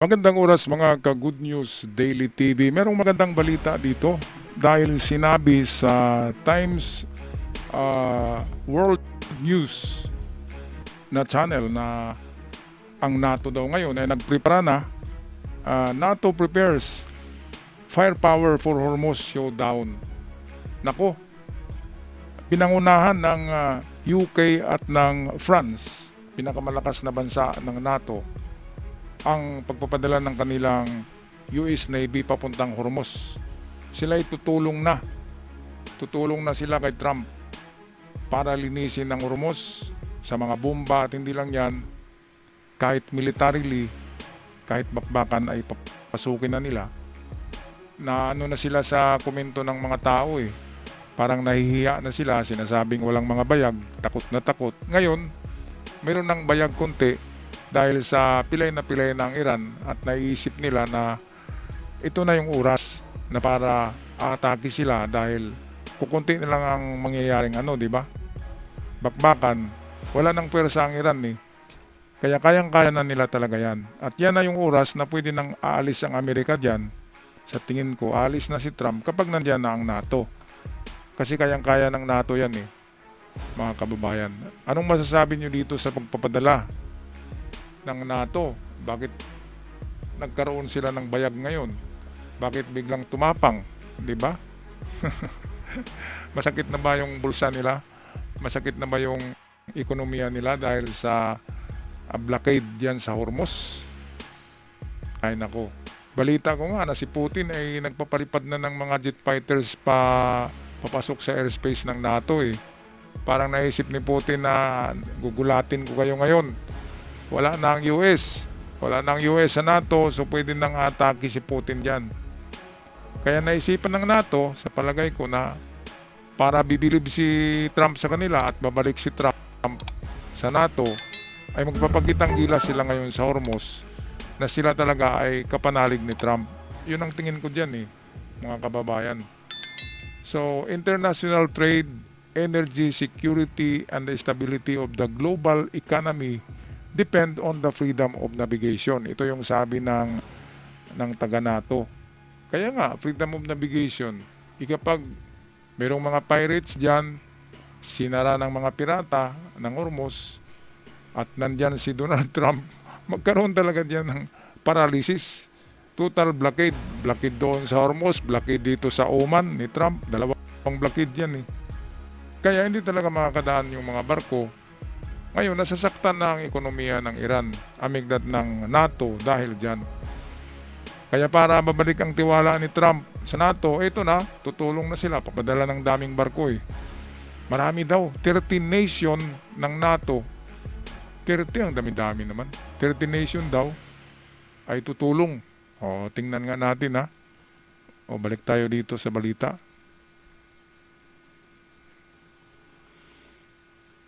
Magandang oras mga ka-Good News Daily TV. Merong magandang balita dito dahil sinabi sa Times World News na channel na ang NATO daw ngayon ay nagprepara na. NATO prepares firepower for Hormuz showdown. Nako, pinangunahan ng UK at ng France, pinakamalakas na bansa ng NATO, ang pagpapadala ng kanilang US Navy papuntang Hormuz. Sila ay tutulong na sila kay Trump para linisin ang Hormuz sa mga bomba, at hindi lang yan, kahit militarily, kahit bakbakan ay papasukin na nila. Na ano na sila sa komento ng mga tao parang nahihiya na sila, sinasabing walang mga bayag, takot na takot. Ngayon, meron ng bayag konti dahil sa pilay na pilay ng Iran, at naiisip nila na ito na yung oras na para atake sila dahil kukunti na lang ang mangyayaring di ba? Bakbakan, wala nang pwersa ang Iran Kaya kayang-kaya na nila talaga yan. At yan na yung oras na pwede nang aalis ang Amerika dyan. Sa tingin ko, aalis na si Trump kapag nandiyan na ang NATO. Kasi kayang-kaya ng NATO yan mga kababayan. Anong masasabi nyo dito sa pagpapadala ng NATO? Bakit nagkaroon sila ng bayag ngayon? Bakit biglang tumapang? Di ba? Masakit na ba yung bulsa nila? Masakit na ba yung ekonomiya nila dahil sa blockade diyan sa Hormuz? Ay nako. Balita ko nga na si Putin ay nagpapalipad na ng mga jet fighters papasok sa airspace ng NATO Parang naisip ni Putin na gugulatin ko kayo ngayon. Wala na ang US. Wala na ang US sa NATO, so pwede nang atake si Putin dyan. Kaya naisipan ng NATO, sa palagay ko, na para bibilib si Trump sa kanila at babalik si Trump sa NATO, ay magpapagitang gilas sila ngayon sa Hormuz na sila talaga ay kapanalig ni Trump. Yun ang tingin ko dyan mga kababayan. So, international trade, energy, security, and the stability of the global economy depend on the freedom of navigation. Ito yung sabi ng taga-NATO. Kaya nga, freedom of navigation. Kapag merong mga pirates dyan, sinara ng mga pirata ng Hormuz, at nandyan si Donald Trump, magkaroon talaga dyan ng paralysis. Total blockade. Blockade doon sa Hormuz, blockade dito sa Oman ni Trump. Dalawang blockade yan Kaya hindi talaga makakadaan yung mga barko. Ngayon, nasasaktan na ang ekonomiya ng Iran, amigdad ng NATO dahil dyan. Kaya para mabalik ang tiwala ni Trump sa NATO, ito na, tutulong na sila, papadala ng daming barko Marami daw, 13 nation ng NATO. 30, ang dami-dami naman. 13 nation daw ay tutulong. Tingnan nga natin balik tayo dito sa balita.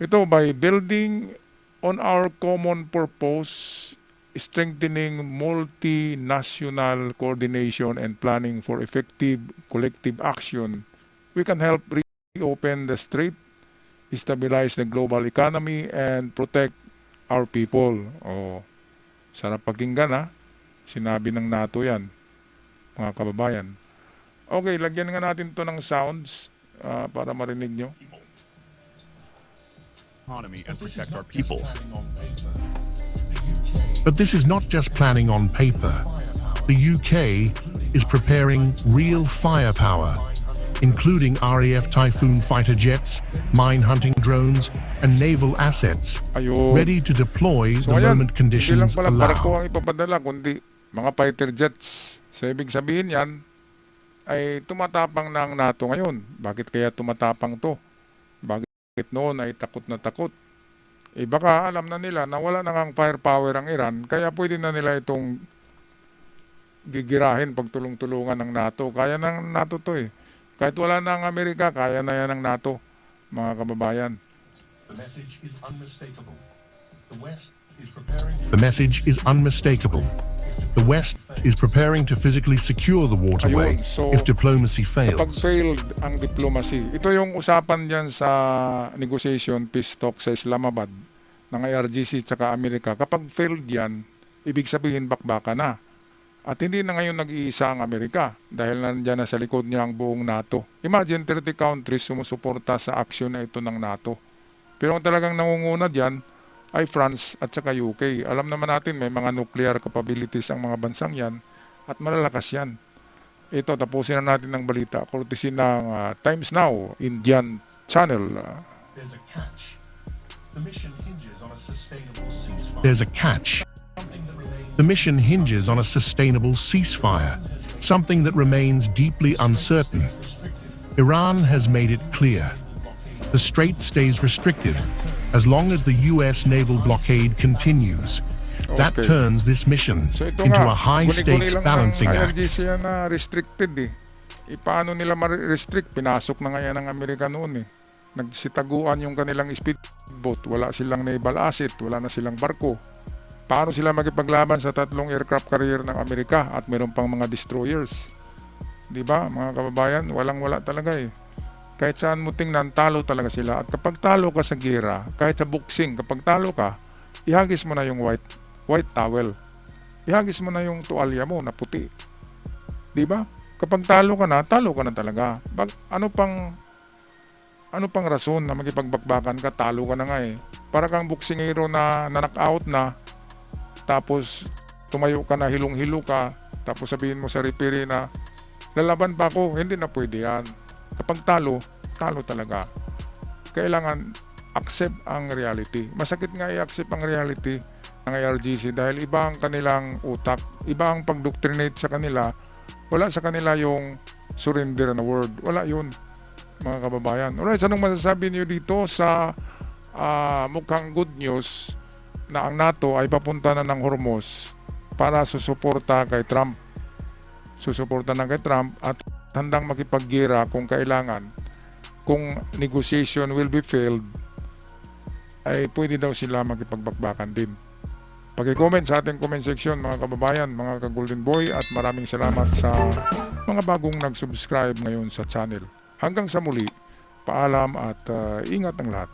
Ito, by building on our common purpose, strengthening multinational coordination and planning for effective collective action, we can help reopen the strait, stabilize the global economy, and protect our people. Sarap pakinggan Sinabi ng NATO yan, mga kababayan. Okay, lagyan nga natin to ng sounds para marinig nyo. Economy and protect our people. But this is not just planning on paper. The UK is preparing real firepower, including RAF Typhoon fighter jets, mine-hunting drones, and naval assets, ready to deploy the moment conditions allow. Hindi lang pala barko ang allow. ipapadala, kundi mga fighter jets. So, ibig sabihin yan, ay tumatapang na ang NATO ngayon. Bakit kaya tumatapang to? Bakit noon ay takot na takot? Baka alam na nila na wala na ngang firepower ang Iran, kaya pwede na nila itong gigirahin pagtulong-tulungan ng NATO. Kaya ng NATO to Kahit wala na ang Amerika, kaya na yan ng NATO, mga kababayan. The message is unmistakable. The West is preparing. The message is unmistakable. The West is preparing to physically secure the waterway if diplomacy fails. Kapag failed ang diplomacy, ito yung usapan dyan sa negotiation, peace talk sa Islamabad ng IRGC at Amerika. Kapag failed yan, ibig sabihin bakbaka na. At hindi na ngayon nag-iisa ang Amerika dahil nandiyan na sa likod niya ang buong NATO. Imagine 30 countries sumusuporta sa aksyon na ito ng NATO. Pero ang talagang nangunguna diyan ay France at saka UK. Alam naman natin may mga nuclear capabilities ang mga bansang yan at malalakas yan. Ito, tapusin na natin ng balita. Courtesy ng Times Now, Indian Channel. There's a catch. The mission hinges on a sustainable ceasefire. There's a catch. The mission hinges on a sustainable ceasefire, something that remains deeply uncertain. Iran has made it clear. The strait stays restricted as long as the US naval blockade continues. That Okay. turns this mission So ito into nga, a high-stakes guni-guni lang balancing ng act. IRGC yan na restricted eh. Paano nila ma-restrict? Pinasok na nga yan ng Amerika noon eh. Nagsitaguan yung kanilang speedboat. Wala silang naval asset, wala na silang barko. Paano sila makipaglaban sa 3 aircraft carrier ng Amerika at meron pang mga destroyers? Di ba, mga kababayan? Walang-wala talaga eh. Kahit saan mo tingnan, talo talaga sila. At kapag talo ka sa gera, kahit sa boxing, kapag talo ka, ihagis mo na yung white towel. Ihagis mo na yung tuwalya mo na puti. Di ba? Kapag talo ka na talaga. Ano pang rason na makipagbakbakan ka, talo ka na nga eh. Para kang boksingero na knock-out na, tapos tumayo ka na, hilong-hilo ka, tapos sabihin mo sa referee na, lalaban pa ako, hindi na pwede yan. Kapag talo talaga. Kailangan accept ang reality. Masakit nga i-accept ang reality ng IRGC dahil iba ang kanilang utak, iba ang pag-doctrinate sa kanila. Wala sa kanila yung surrender na word. Wala yun, mga kababayan. Alright, anong masasabi niyo dito sa mukhang good news na ang NATO ay papunta na ng Hormuz para susuporta kay Trump. Susuporta na kay Trump at handang makipaggera kung kailangan. Kung negotiation will be failed, ay pwede daw sila makipagbakbakan din. Pag-comment sa ating comment section mga kababayan, mga ka-Golden Boy, at maraming salamat sa mga bagong nag-subscribe ngayon sa channel. Hanggang sa muli, paalam at ingat ang lahat.